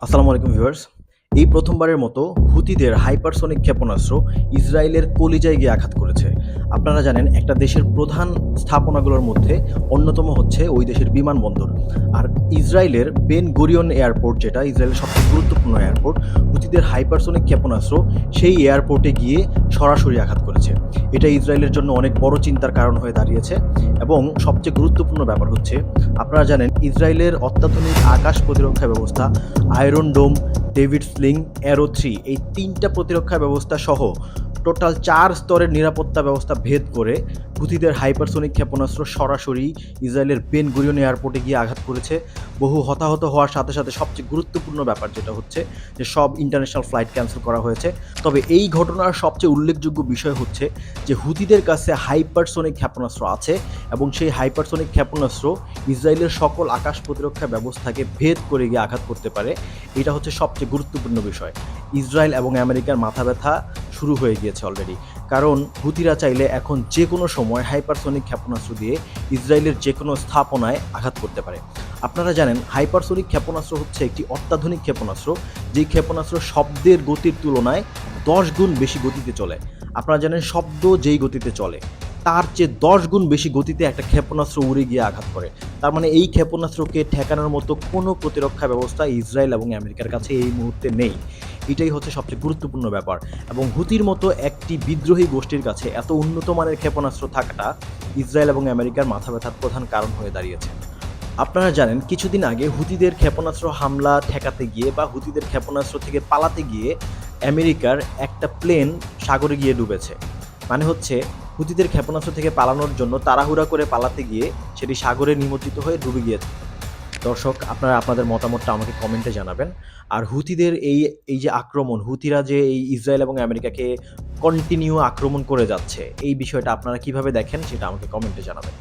আসসালামু আলাইকুম ভিউয়ার্স। এই প্রথমবারের মতো হুতিদের হাইপারসনিক ক্ষেপণাস্ত্র ইসরায়েলের কলিজায় গিয়ে আঘাত করেছে। আপনারা জানেন একটা দেশের প্রধান স্থাপনাগুলোর মধ্যে অন্যতম হচ্ছে ওই দেশের বিমানবন্দর। আর ইসরায়েলের বেন গুরিয়ন এয়ারপোর্ট, যেটা ইসরায়েলের সবচেয়ে গুরুত্বপূর্ণ এয়ারপোর্ট, হুতিদের হাইপারসনিক ক্ষেপণাস্ত্র সেই এয়ারপোর্টে গিয়ে সরাসরি আঘাত করেছে। এটা ইসরায়েলের জন্য অনেক বড় চিন্তার কারণ হয়ে দাঁড়িয়েছে। এবং সবচেয়ে গুরুত্বপূর্ণ ব্যাপার হচ্ছে, আপনারা জানেন ইসরায়েলের অত্যাধুনিক আকাশ প্রতিরক্ষা ব্যবস্থা আয়রন ডোম, ডেভিড স্লিং, অ্যারো 3 এই ৩টা প্রতিরক্ষা ব্যবস্থা সহ টোটাল ৪ স্তরের নিরাপত্তা ব্যবস্থা ভেদ করে হুথিদের হাইপারসনিক ক্ষেপণাস্ত্র সরাসরি ইসরায়েলের বেন গুরিয়ন এয়ারপোর্টে গিয়ে আঘাত করেছে। বহু হতাহত হওয়ার সাথে সাথে সবচেয়ে গুরুত্বপূর্ণ ব্যাপার যেটা হচ্ছে যে সব ইন্টারন্যাশনাল ফ্লাইট ক্যান্সেল করা হয়েছে। তবে এই ঘটনার সবচেয়ে উল্লেখযোগ্য বিষয় হচ্ছে যে হুথিদের কাছে হাইপারসনিক ক্ষেপণাস্ত্র আছে এবং সেই হাইপারসনিক ক্ষেপণাস্ত্র ইসরায়েলের সকল আকাশ প্রতিরক্ষা ব্যবস্থাকে ভেদ করে গিয়ে আঘাত করতে পারে। এটা হচ্ছে সবচেয়ে গুরুত্বপূর্ণ বিষয়। ইসরায়েল এবং আমেরিকার মাথা ব্যথা শুরু হয়ে গিয়েছে অলরেডি, কারণ হুতিরা চাইলে এখন যে কোনো সময় হাইপারসনিক ক্ষেপণাস্ত্র দিয়ে ইসরায়েলের যে কোনো স্থাপনায় আঘাত করতে পারে। আপনারা জানেন হাইপারসনিক ক্ষেপণাস্ত্র হচ্ছে একটি অত্যাধুনিক ক্ষেপণাস্ত্র, যেই ক্ষেপণাস্ত্র শব্দের গতির তুলনায় 10 গুণ বেশি গতিতে চলে। আপনারা জানেন শব্দ যেই গতিতে চলে তার চেয়ে 10 গুণ বেশি গতিতে একটা ক্ষেপণাস্ত্র উড়ে গিয়ে আঘাত করে। তার মানে এই ক্ষেপণাস্ত্রকে ঠেকানোর মতো কোনো প্রতিরক্ষা ব্যবস্থা ইসরায়েল এবং আমেরিকার কাছে এই মুহূর্তে নেই। এটাই হচ্ছে সবচেয়ে গুরুত্বপূর্ণ ব্যাপার। এবং হুতির মতো একটি বিদ্রোহী গোষ্ঠীর কাছে এত উন্নত মানের ক্ষেপণাস্ত্র থাকাটা ইসরায়েল এবং আমেরিকার মাথা ব্যথার প্রধান কারণ হয়ে দাঁড়িয়েছে। আপনারা জানেন কিছুদিন আগে হুতিদের ক্ষেপণাস্ত্র হামলা ঠেকাতে গিয়ে বা হুতিদের ক্ষেপণাস্ত্র থেকে পালাতে গিয়ে আমেরিকার একটা প্লেন সাগরে গিয়ে ডুবেছে। মানে হচ্ছে হুতিদের ক্ষেপণাস্ত্র থেকে পালানোর জন্য তাড়াহুড়া করে পালাতে গিয়ে সেটি সাগরে নিমজ্জিত হয়ে ডুবে গিয়েছে। দর্শক, আপনারা আপনাদের মতামতটা আমাকে কমেন্টে জানাবেন। আর হুতিদের এই যে আক্রমণ, হুতিরা যে এই ইসরায়েল এবং আমেরিকাকে কন্টিনিউ আক্রমণ করে যাচ্ছে, এই বিষয়টা আপনারা কিভাবে দেখেন সেটা আমাকে কমেন্টে জানাবেন।